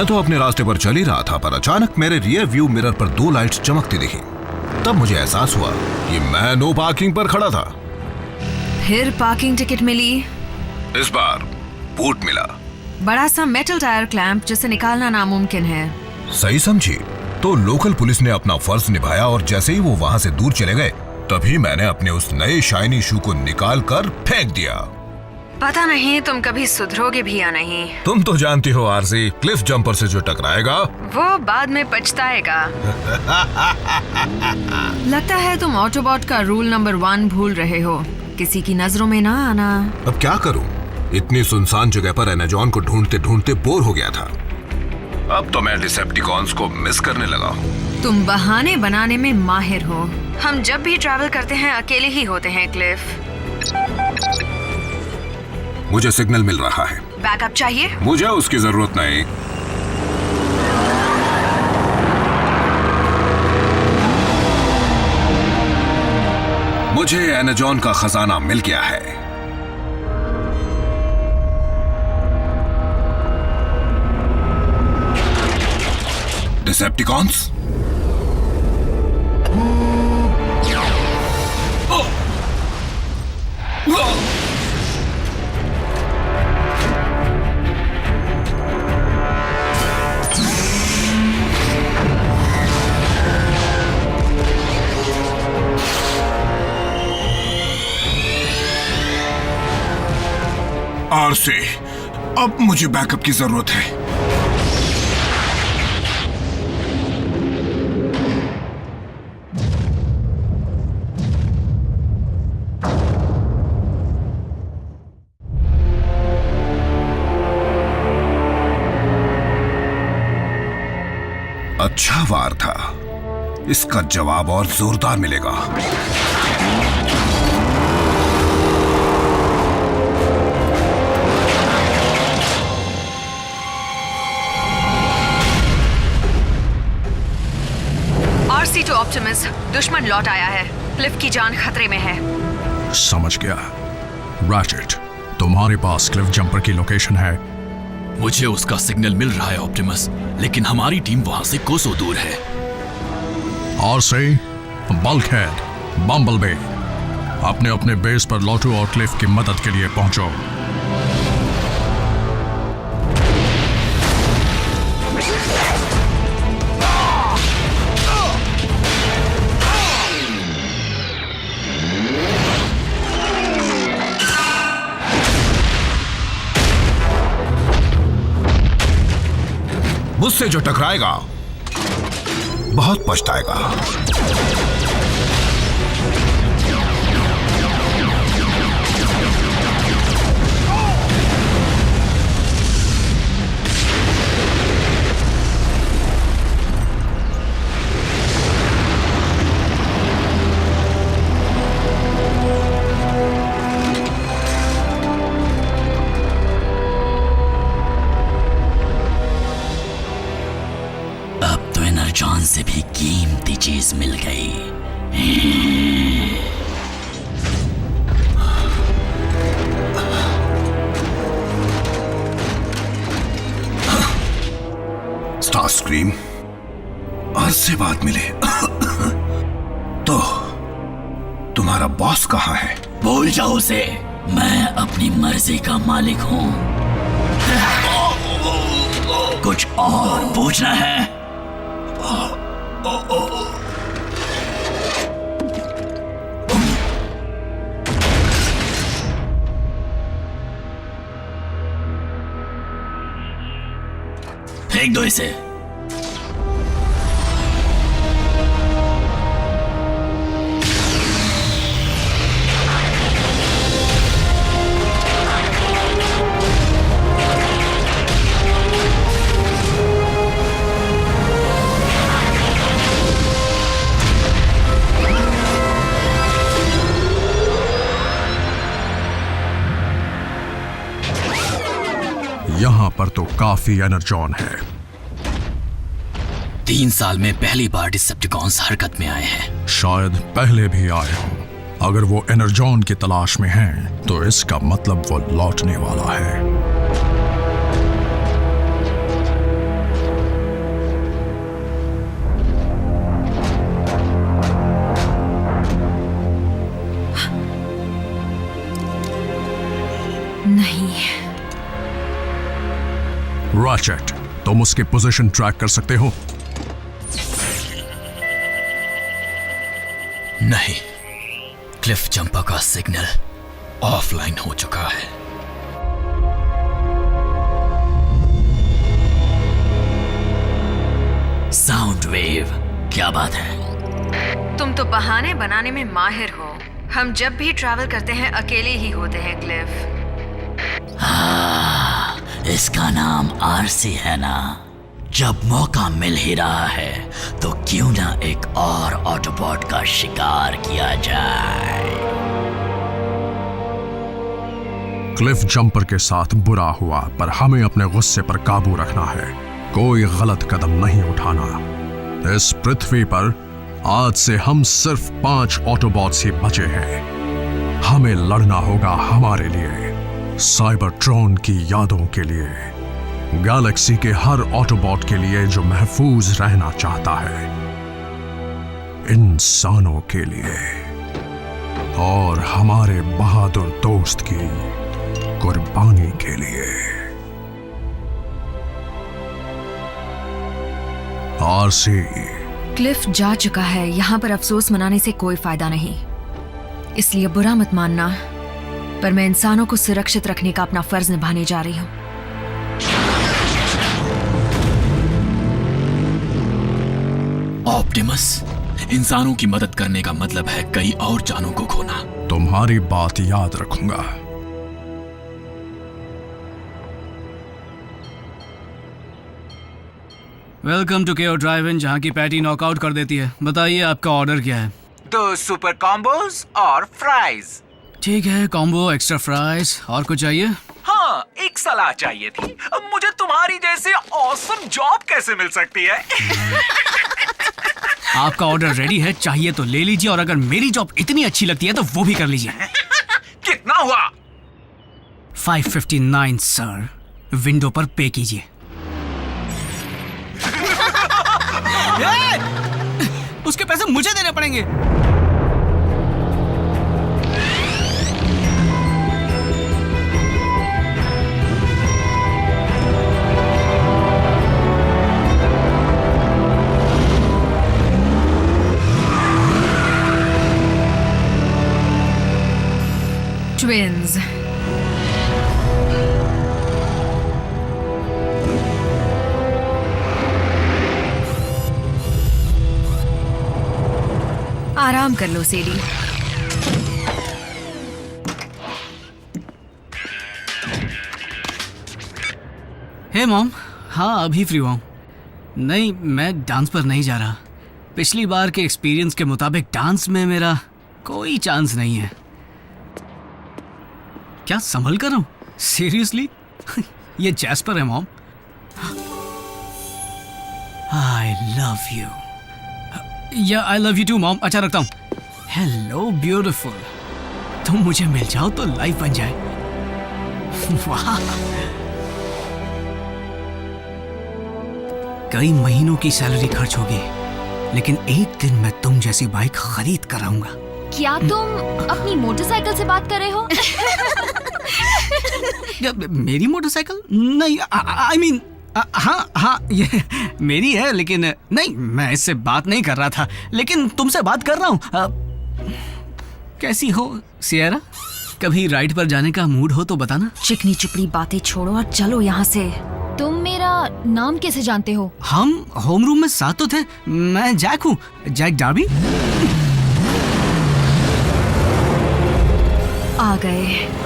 मैं तो अपने रास्ते पर चल ही रहा था, पर अचानक मेरे रियर व्यू मिरर पर 2 लाइट्स चमकती दिखी। तब मुझे एहसास हुआ कि मैं नो पार्किंग पर खड़ा था। फिर पार्किंग टिकट मिली? इस बार बूट मिला। बड़ा सा मेटल टायर क्लैंप जिसे निकालना नामुमकिन है। सही समझी। तो लोकल पुलिस ने अपना फर्ज निभाया और जैसे ही वो वहां से दूर चले गए, तभी मैंने अपने उस नए शाइनी शू को निकाल कर फेंक दिया। पता नहीं तुम कभी सुधरोगे भी या नहीं। तुम तो जानती हो आरसी, क्लिफ जंपर से जो टकराएगा वो बाद में पछताएगा। लगता है तुम ऑटोबॉट का रूल नंबर 1 भूल रहे हो, किसी की नजरों में ना आना। अब क्या करूं? इतनी सुनसान जगह पर एनाजॉन को ढूंढते ढूंढते बोर हो गया था। अब तो मैं डिसेप्टिकॉन्स को मिस करने लगा हूँ। तुम बहाने बनाने में माहिर हो। हम जब भी ट्रैवल करते हैं अकेले ही होते हैं क्लिफ। मुझे सिग्नल मिल रहा है। बैकअप चाहिए? मुझे उसकी जरूरत नहीं। मुझे एनाजॉन का खजाना मिल गया है। डिसेप्टिकॉन्स, आरसी, अब मुझे बैकअप की जरूरत है। अच्छा वार था, इसका जवाब और जोरदार मिलेगा। RC to ऑप्टिमस, दुश्मन लौट आया है। क्लिफ की जान खतरे में है। समझ गया। रैचेट, तुम्हारे पास क्लिफ जंपर की लोकेशन है? मुझे उसका सिग्नल मिल रहा है ऑप्टिमस, लेकिन हमारी टीम वहां से कोसों दूर है। आरसी, बल्कहेड, बम्बलबी, अपने अपने बेस पर लौटो और क्लिफ की मदद के लिए पहुंचो। मुझसे जो टकराएगा बहुत पछताएगा। जान से भी कीमती चीज मिल गई। स्टारस्क्रीम, आज से बात मिले। तो तुम्हारा बॉस कहाँ है? भूल जाओ उसे, मैं अपनी मर्जी का मालिक हूँ। कुछ और पूछना है? फेंक दो इसे। यहां पर तो काफी एनर्जॉन है। 3 साल में पहली बार डिसेप्टिकॉन्स हरकत में आए हैं। शायद पहले भी आए हों। अगर वो एनर्जॉन की तलाश में हैं, तो इसका मतलब वो लौटने वाला है। रैचेट, तुम उसकी पोजीशन ट्रैक कर सकते हो? नहीं, क्लिफ जंपर का सिग्नल ऑफलाइन हो चुका है। साउंड वेव, क्या बात है? तुम तो बहाने बनाने में माहिर हो। हम जब भी ट्रैवल करते हैं अकेले ही होते हैं क्लिफ। हाँ, इसका नाम आरसी है ना? जब मौका मिल ही रहा है तो क्यों ना एक और ऑटोबॉट का शिकार किया जाए। क्लिफ जंपर के साथ बुरा हुआ, पर हमें अपने गुस्से पर काबू रखना है। कोई गलत कदम नहीं उठाना। इस पृथ्वी पर आज से हम सिर्फ 5 ऑटोबॉट्स ही बचे हैं। हमें लड़ना होगा हमारे लिए, साइबरट्रॉन की यादों के लिए, गैलेक्सी के हर ऑटोबॉट के लिए जो महफूज रहना चाहता है, इंसानों के लिए और हमारे बहादुर दोस्त की कुर्बानी के लिए। आरसी, क्लिफ जा चुका है, यहाँ पर अफसोस मनाने से कोई फायदा नहीं, इसलिए बुरा मत मानना, पर मैं इंसानों को सुरक्षित रखने का अपना फर्ज निभाने जा रही हूँ। ऑप्टिमस, इंसानों की मदद करने का मतलब है कई और जानों को खोना। तुम्हारी बात याद रखूंगा। वेलकम टू केओ ड्राइव इन, जहाँ की पैटी नॉकआउट कर देती है। बताइए आपका ऑर्डर क्या है? 2 सुपर कॉम्बोज और फ्राइज। ठीक है, कॉम्बो, एक्स्ट्रा फ्राइज। और कुछ चाहिए? हाँ, एक सलाह चाहिए थी। मुझे तुम्हारी जैसे ऑसम जॉब कैसे मिल सकती है? आपका ऑर्डर रेडी है, चाहिए तो ले लीजिए, और अगर मेरी जॉब इतनी अच्छी लगती है तो वो भी कर लीजिए। कितना हुआ? 559 सर। विंडो पर पे कीजिए। उसके पैसे मुझे देने पड़ेंगे। ट्विन्स, आराम कर लो सेडी। हे मॉम, हाँ अभी फ्री हुआ हूँ। नहीं, मैं डांस पर नहीं जा रहा। पिछली बार के एक्सपीरियंस के मुताबिक डांस में मेरा कोई चांस नहीं है। क्या संभल कर रहा हूँ? सीरियसली? ये जैस्पर है मॉम। I love you. या I love you too mom. अच्छा, रखता हूँ। हेलो ब्यूटीफुल, तुम मुझे मिल जाओ तो लाइफ बन जाए। वाह, कई महीनों की सैलरी खर्च होगी, लेकिन एक दिन मैं तुम जैसी बाइक खरीद कर आऊंगा। क्या तुम अपनी मोटरसाइकिल से बात कर रहे हो? मेरी मोटरसाइकिल? नहीं, आई मीन हाँ ये मेरी है, लेकिन नहीं, मैं इससे बात नहीं कर रहा था, लेकिन तुमसे बात कर रहा हूँ। कैसी हो सियरा? कभी राइड पर जाने का मूड हो तो बताना। चिकनी चुपड़ी बातें छोड़ो और चलो यहाँ से। तुम मेरा नाम कैसे जानते हो? हम होम रूम में साथ तो थे। मैं जैक हूँ, जैक डार्बी। आ गए।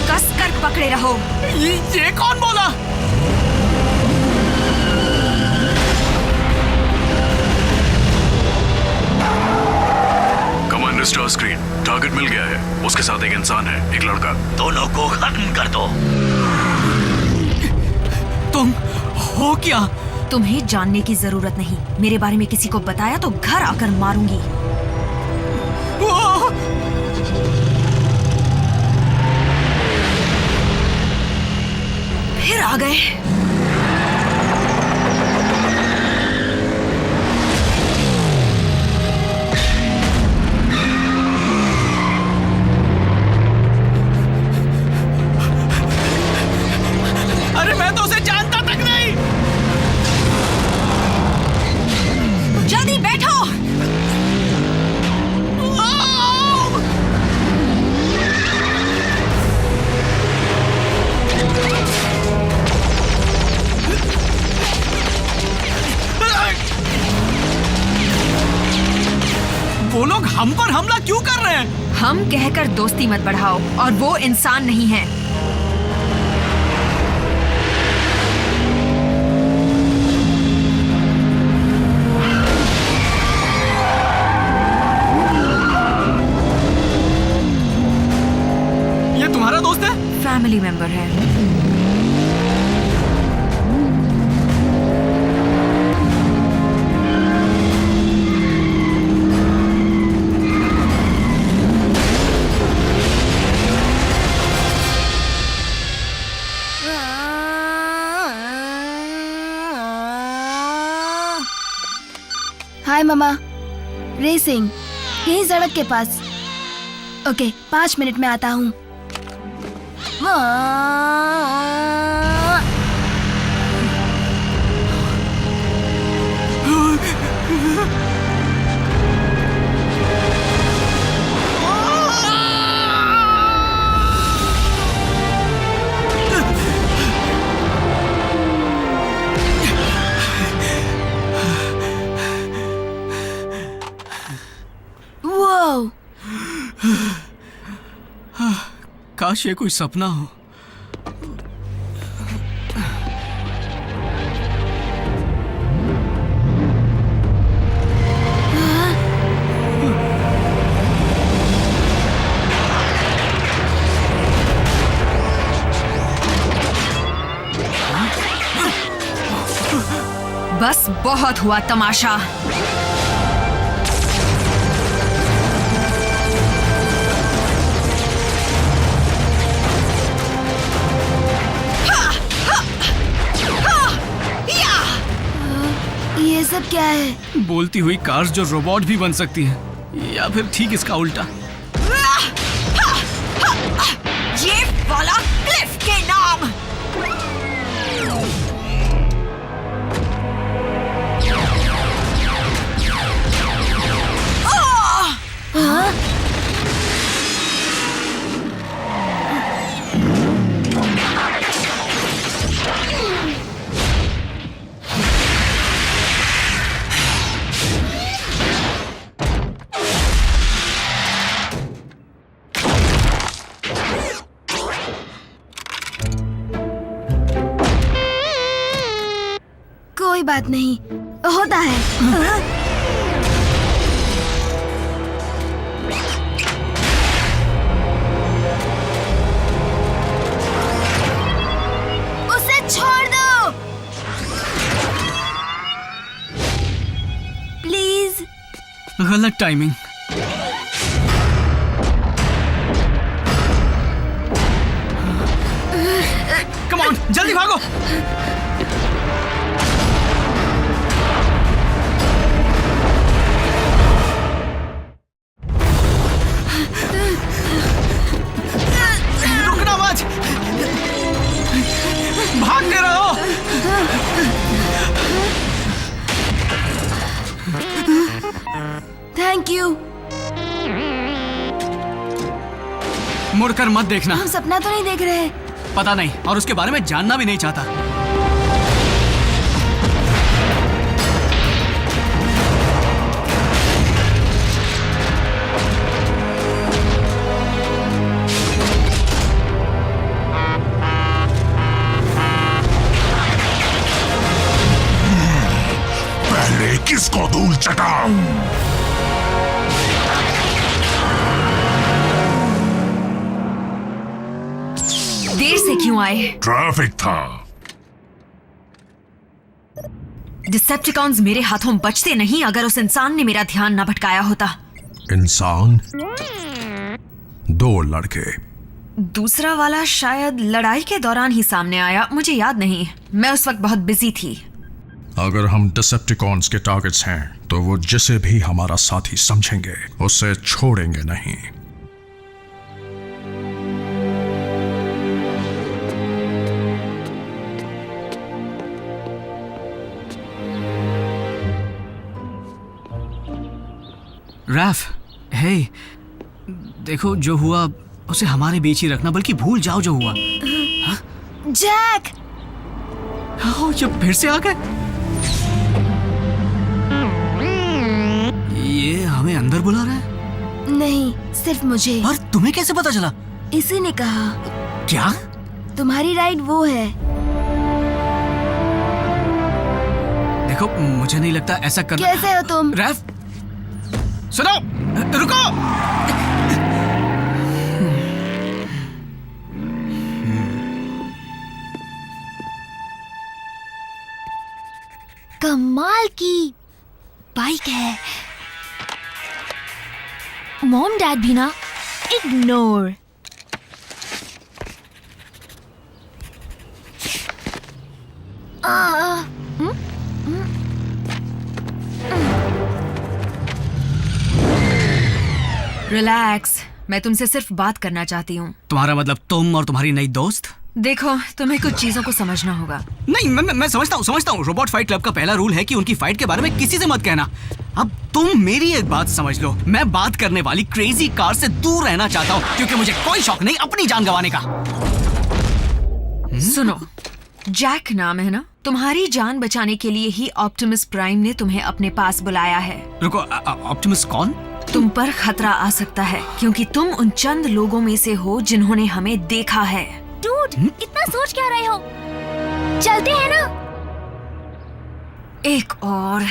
कसकर पकड़े रहो। ये कौन बोला? स्टार स्क्रीन, टारगेट मिल गया है। उसके साथ एक इंसान है, एक लड़का। दोनों को खत्म कर दो। तुम हो क्या? तुम्हें जानने की जरूरत नहीं। मेरे बारे में किसी को बताया तो घर आकर मारूंगी। फिर आ गए। अरे मैं तो उसे जानता तक नहीं। जल्दी बैठो। वो लोग हम पर हमला क्यों कर रहे हैं? हम कहकर दोस्ती मत बढ़ाओ, और वो इंसान नहीं है। ये तुम्हारा दोस्त है? फैमिली मेंबर है। हाय मामा, रेसिंग यही सड़क के पास। ओके, 5 मिनट में आता हूँ। काश ये कोई सपना हो। बस बहुत हुआ तमाशा। ये सब क्या है? बोलती हुई कार्स जो रोबोट भी बन सकती हैं, या फिर ठीक इसका उल्टा। ये वाला क्लिफ के नाम। कोई बात नहीं, होता है। उसे छोड़ दो प्लीज। गलत टाइमिंग। कम ऑन, जल्दी भागो। रुकना मत, भागते रहो। Thank you. मुड़कर मत देखना। हम सपना तो नहीं देख रहे? पता नहीं, और उसके बारे में जानना भी नहीं चाहता। पहले किसको धूल चटाऊं? देर से क्यों आए? ट्रैफिक था। डिसेप्टिकॉन्स मेरे हाथों बचते नहीं अगर उस इंसान ने मेरा ध्यान न भटकाया होता। इंसान, 2 लड़के। दूसरा वाला शायद लड़ाई के दौरान ही सामने आया, मुझे याद नहीं, मैं उस वक्त बहुत बिजी थी। अगर हम डिसेप्टिकॉन्स के टारगेट्स हैं तो वो जिसे भी हमारा साथी समझेंगे उसे छोड़ेंगे नहीं। रैफ, हे, देखो जो हुआ उसे हमारे बीच ही रखना, बल्कि भूल जाओ जो हुआ। जैक! हाँ, ये फिर से आ गए। ये हमें अंदर बुला रहा है? नहीं, सिर्फ मुझे। और तुम्हें कैसे पता चला? इसी ने कहा। क्या? तुम्हारी राइड वो है। देखो, मुझे नहीं लगता ऐसा करना। कैसे हो तुम? रैफ, सुनो, रुको। कमाल की बाइक है। मॉम डैड भी ना इग्नोर। रिलैक्स, मैं तुमसे सिर्फ बात करना चाहती हूँ। तुम्हारा मतलब तुम और तुम्हारी नई दोस्त? देखो, तुम्हें कुछ चीजों को समझना होगा। नहीं, मैं समझता हूँ। रोबोट फाइट क्लब का पहला रूल है कि उनकी फाइट के बारे में किसी से मत कहना। अब तुम मेरी एक बात समझ लो, मैं बात करने वाली क्रेजी कार से दूर रहना चाहता हूँ, क्योंकि मुझे कोई शौक नहीं अपनी जान गंवाने का। सुनो, जैक नाम है ना? तुम्हारी जान बचाने के लिए ही ऑप्टिमस प्राइम ने तुम्हें अपने पास बुलाया है। रुको, ऑप्टिमस कौन? तुम पर खतरा आ सकता है क्योंकि तुम उन चंद लोगों में से हो जिन्होंने हमें देखा है। डूड, इतना सोच क्या रहे हो? चलते हैं ना? एक और।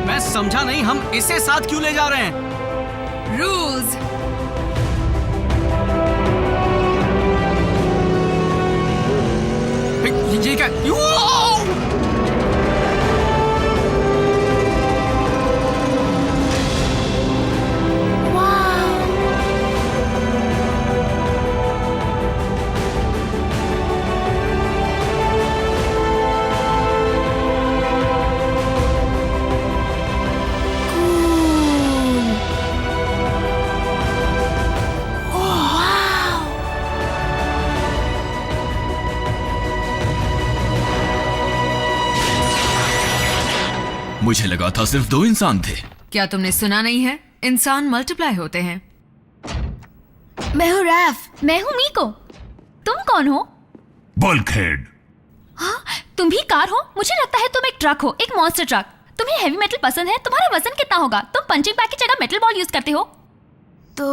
मैं समझा नहीं, हम इसे साथ क्यों ले जा रहे हैं? रूल्स। ये क्या? मुझे लगा था सिर्फ 2 इंसान थे। क्या तुमने सुना नहीं है? इंसान मल्टीप्लाई होते हैं। मैं हूँ रैफ। मैं हूँ मीको। तुम कौन हो? बल्कहेड। हाँ, तुम भी कार हो? मुझे लगता है तुम एक ट्रक हो, एक मॉन्स्टर ट्रक। तुम्हें हेवी मेटल पसंद है? तुम्हारा वजन कितना होगा? तुम पंचिंग बैग की जगह मेटल बॉल यूज करते हो। तो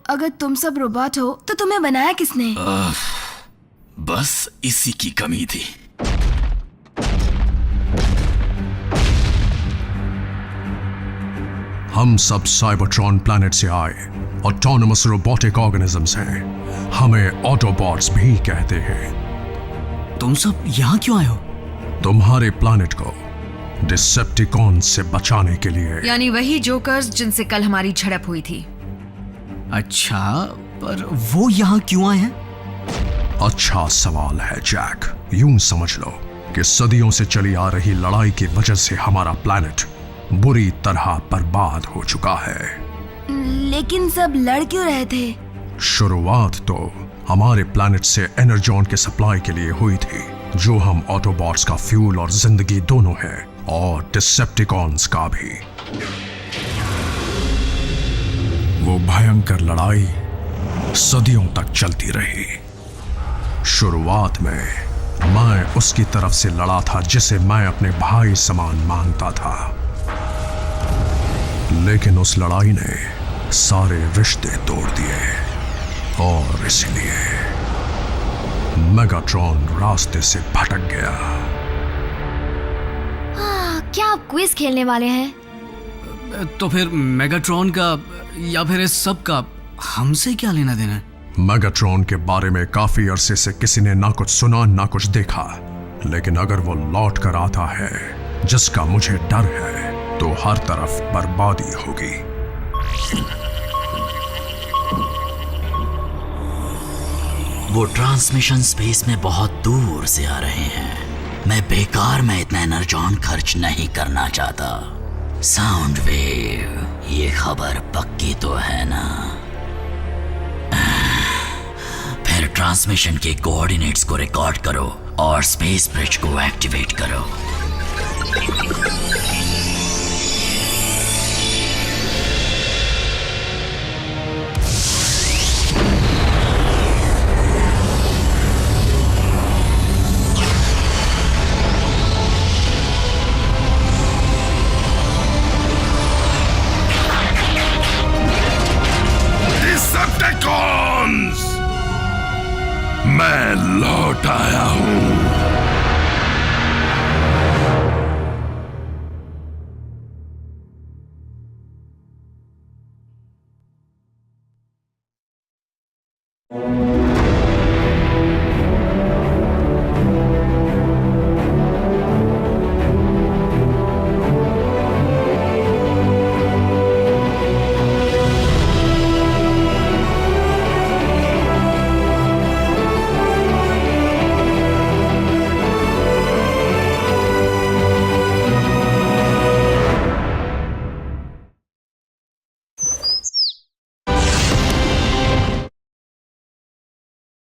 अगर तुम सब रोबोट हो तो तुम्हें बनाया किसने? बस इसी की कमी थी। हम सब साइबरट्रॉन प्लैनेट से आए ऑटोनमस रोबोटिक ऑर्गेनिजम्स हैं। हमें ऑटोबॉट्स भी कहते हैं। तुम सब यहाँ क्यों आए हो? तुम्हारे प्लैनेट को डिसेप्टिकॉन से बचाने के लिए। यानी वही जोकर्स जिनसे कल हमारी झड़प हुई थी। अच्छा, पर वो यहाँ क्यों आए हैं? अच्छा सवाल है जैक। यूं समझ लो कि सदियों से चली आ रही लड़ाई की वजह से हमारा प्लैनेट बुरी तरह बर्बाद हो चुका है। लेकिन सब लड़ क्यों रहे थे? शुरुआत तो हमारे प्लैनेट से एनर्जॉन के सप्लाई के लिए हुई थी, जो हम ऑटोबॉट्स का फ्यूल और जिंदगी दोनों है, और डिसेप्टिकॉन्स का भी। वो भयंकर लड़ाई सदियों तक चलती रही। शुरुआत में मैं उसकी तरफ से लड़ा था जिसे मैं अपने भाई समान मानता था, लेकिन उस लड़ाई ने सारे रिश्ते तोड़ दिए और इसलिए मेगाट्रॉन रास्ते से भटक गया। क्या आप क्विज खेलने वाले हैं? तो फिर मेगाट्रॉन का या फिर इस सब का हमसे क्या लेना देना है? मेगाट्रॉन के बारे में काफी अरसे से किसी ने ना कुछ सुना ना कुछ देखा, लेकिन अगर वो लौट कर आता है जिसका मुझे डर है, तो हर तरफ बर्बादी होगी। वो ट्रांसमिशन स्पेस में बहुत दूर से आ रहे हैं। मैं बेकार में इतना एनर्जॉन खर्च नहीं करना चाहता। साउंड वेव, ये खबर पक्की तो है ना? फिर ट्रांसमिशन के कोऑर्डिनेट्स को रिकॉर्ड करो और स्पेस ब्रिज को एक्टिवेट करो। डिसेप्टिकॉन्स, मैं लौट आया हूं।